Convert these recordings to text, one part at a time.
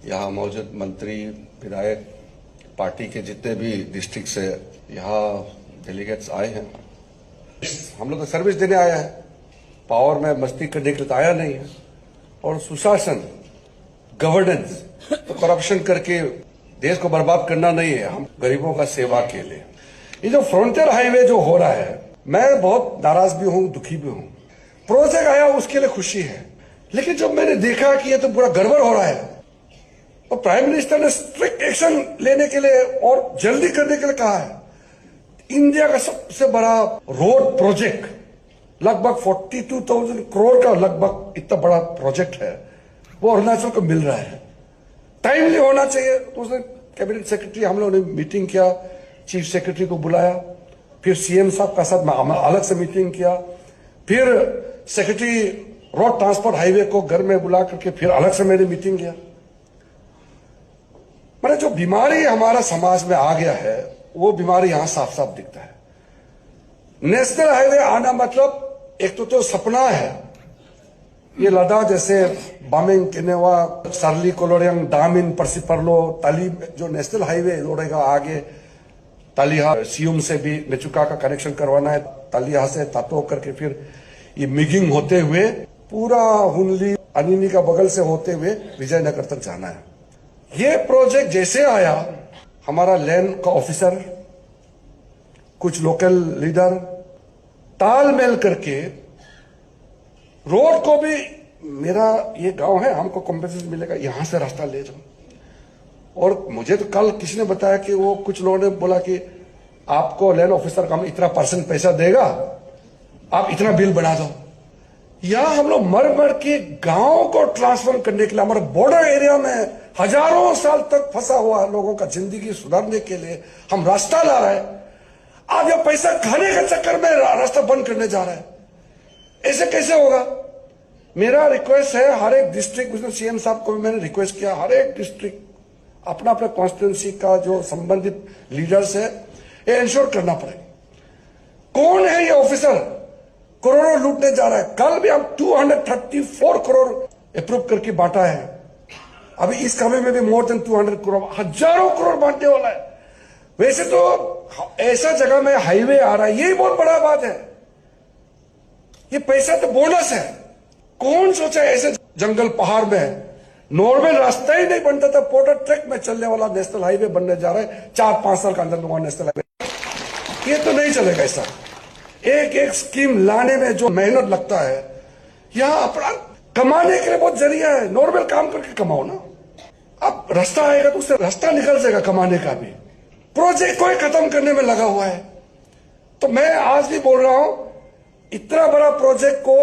यहाँ मौजूद मंत्री, विधायक, पार्टी के जितने भी डिस्ट्रिक्ट से यहाँ डेलीगेट्स आए हैं। हम लोग तो सर्विस देने आया है, पावर में मस्ती करने के लिए तो आया नहीं है। और सुशासन, गवर्नेंस, तो करप्शन करके देश को बर्बाद करना नहीं है, हम गरीबों का सेवा के लिए। ये जो फ्रंटियर हाईवे जो हो रहा है, मैं बहुत नाराज भी हूं, दुखी भी हूं। प्रोजेक्ट आया उसके लिए खुशी है, लेकिन जब मैंने देखा कि ये तो पूरा गड़बड़ हो रहा है और प्राइम मिनिस्टर ने स्ट्रिक्ट एक्शन लेने के लिए और जल्दी करने के लिए कहा है। इंडिया का सबसे बड़ा रोड प्रोजेक्ट लगभग 42,000 करोड़ का लगभग इतना बड़ा प्रोजेक्ट है, वो अरुणाचल को मिल रहा है। टाइमली होना चाहिए। तो उसने कैबिनेट सेक्रेटरी, हम लोगों ने मीटिंग किया, चीफ सेक्रेटरी को बुलाया, फिर सीएम साहब का साथ अलग से मीटिंग किया, फिर सेक्रेटरी रोड ट्रांसपोर्ट हाईवे को घर में बुला करके फिर अलग से मैंने मीटिंग किया। मैंने जो बीमारी हमारा समाज में आ गया है, वो बीमारी यहां साफ साफ दिखता है। नेशनल हाईवे आना मतलब एक तो सपना है। ये लद्दाख जैसे बामिंग, किनेवा, सरली, कोलोरियंग, डामिन, परसिपरलो, ताली जो नेशनल हाईवे जोड़ेगा आगे, तालिहा सियुम से भी मेचुका का कनेक्शन करवाना है, तालिहा से तातो करके फिर ये मिगिंग होते हुए पूरा हुनली, अनिनी का बगल से होते हुए विजयनगर तक जाना है। ये प्रोजेक्ट जैसे आया, हमारा लैंड का ऑफिसर, कुछ लोकल लीडर तालमेल करके रोड को भी, मेरा ये गांव है, हमको कॉम्पेंसेशन मिलेगा, यहां से रास्ता ले जाओ। और मुझे तो कल किसी ने बताया कि वो कुछ लोगों ने बोला कि आपको लैंड ऑफिसर का हम इतना % पैसा देगा, आप इतना बिल बना दो। यहां हम लोग मर मर के गांव को ट्रांसफॉर्म करने के लिए, हमारे बॉर्डर एरिया में हजारों साल तक फंसा हुआ लोगों का जिंदगी सुधारने के लिए हम रास्ता ला रहे हैं। आप ये पैसा खाने के चक्कर में रास्ता बंद करने जा रहे हैं, ऐसे कैसे होगा? मेरा रिक्वेस्ट है हर एक डिस्ट्रिक्ट, सीएम साहब को भी मैंने रिक्वेस्ट किया, हर एक डिस्ट्रिक्ट अपना अपना कॉन्स्टिट्यूंसी का जो संबंधित लीडर्स है, ये इंश्योर करना पड़ेगा। कौन है ये ऑफिसर करोड़ों लूटने जा रहा है? कल भी हम 234 करोड़ अप्रूव करके बांटा है। अभी इस काम में भी मोर देन 200 करोड़, हजारों करोड़ बांटने वाला है। वैसे तो ऐसा जगह में हाईवे आ रहा है, यही बहुत बड़ा बात है। ये पैसा तो बोनस है। कौन सोचा ऐसे जंगल पहाड़ में नॉर्मल रास्ता ही नहीं बनता था, पोर्टर ट्रैक में चलने वाला नेशनल हाईवे बनने जा रहा है 4-5 साल का अंदर नेशनल हाईवे। ये तो नहीं चलेगा ऐसा। एक एक स्कीम लाने में जो मेहनत लगता है, यहां अपना कमाने के लिए बहुत जरिया है। नॉर्मल काम करके कमाओ ना। अब रास्ता आएगा तो उससे रास्ता निकल जाएगा कमाने का भी। प्रोजेक्ट को ही खत्म करने में लगा हुआ है। तो मैं आज भी बोल रहा हूं, इतना बड़ा प्रोजेक्ट को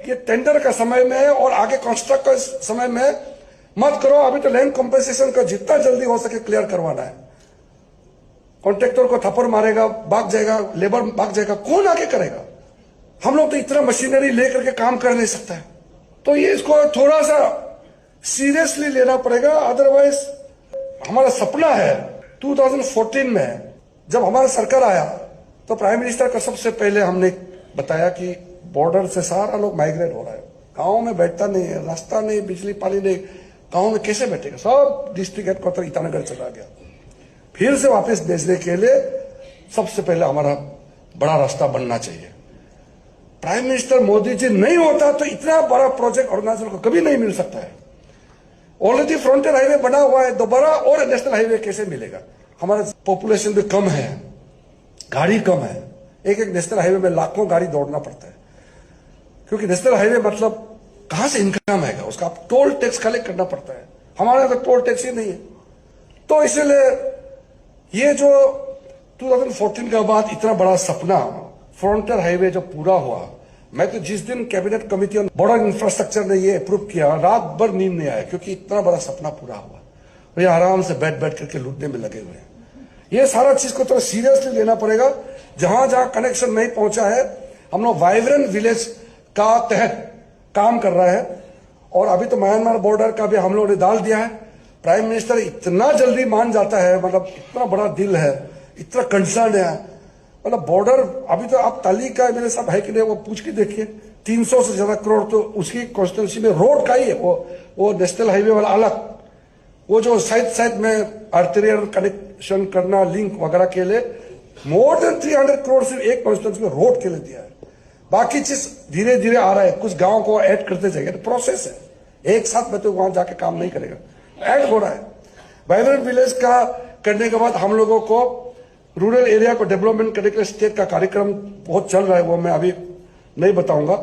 ये टेंडर का समय में और आगे कंस्ट्रक्ट का समय में मत करो। अभी तो लैंड कॉम्पेंसेशन का जितना जल्दी हो सके क्लियर करवाना है। कॉन्ट्रैक्टर को थप्पड़ मारेगा, भाग जाएगा, लेबर भाग जाएगा, कौन आगे करेगा? हम लोग तो इतना मशीनरी लेकर के काम कर नहीं सकता है। तो ये इसको थोड़ा सा सीरियसली लेना पड़ेगा। अदरवाइज हमारा सपना है 2014 में जब हमारा सरकार आया तो प्राइम मिनिस्टर का सबसे पहले हमने बताया कि बॉर्डर से सारा लोग माइग्रेट हो रहा है, गांव में बैठता नहीं है, रास्ता नहीं, बिजली पानी नहीं, गांव में कैसे बैठेगा? सब डिस्ट्रिक्ट हेडक्वार्टर ईटानगर चला गया। फिर से वापस भेजने के लिए सबसे पहले हमारा बड़ा रास्ता बनना चाहिए। प्राइम मिनिस्टर मोदी जी नहीं होता तो इतना बड़ा प्रोजेक्ट अरुणाचल को कभी नहीं मिल सकता है। ऑलरेडी फ्रंटियर हाईवे बना हुआ है, दोबारा और नेशनल हाईवे कैसे मिलेगा? हमारा पॉपुलेशन भी कम है, गाड़ी कम है। एक एक नेशनल हाईवे में लाखों गाड़ी दौड़ना पड़ता है, क्योंकि नेशनल हाईवे मतलब कहां से इनकम आएगा? उसका टोल टैक्स कलेक्ट करना पड़ता है। हमारे यहां तो टोल टैक्स ही नहीं है। तो इसलिए ये जो 2014 के बाद इतना बड़ा सपना फ्रंटियर हाईवे जो पूरा हुआ, मैं तो जिस दिन cabinet committee on border infrastructure ने ये अप्रूव किया, रात भर नींद नहीं आया, क्योंकि इतना बड़ा सपना पूरा हुआ। और ये आराम से बैठ बैठ करके लूटने में लगे हुए हैं। ये सारा चीज को तो सीरियसली लेना पड़ेगा। जहां जहां कनेक्शन नहीं पहुंचा है, हम लोग वाइब्रेंट विलेज का तहत काम कर रहा है। और अभी तो म्यांमार बॉर्डर का भी हम लोगों ने डाल दिया है। प्राइम मिनिस्टर इतना जल्दी मान जाता है, मतलब इतना बड़ा दिल है, इतना कंसर्न है। मतलब बॉर्डर अभी तो आप ताली का मेरे साथ है कि नहीं वो पूछ के देखिए, 300 से ज्यादा करोड़ तो उसकी कॉन्स्टिट्यूंसी में रोड का ही है। वो नेशनल हाईवे वाला अलग, वो जो साइड में आर्टेरियल कनेक्शन करना, लिंक वगैरह के लिए मोर देन 300 करोड़ सिर्फ एक कॉन्स्टिट्यूंसी में रोड के लिए दिया है। बाकी चीज धीरे धीरे आ रहा है, कुछ गांव को ऐड करते जाएंगे, तो प्रोसेस है, एक साथ में तो वहां जाके काम नहीं करेगा, ऐड हो रहा है। वाइब्रेंट विलेज का करने के बाद हम लोगों को रूरल एरिया को डेवलपमेंट करने के लिए स्टेट का कार्यक्रम बहुत चल रहा है, वो मैं अभी नहीं बताऊंगा।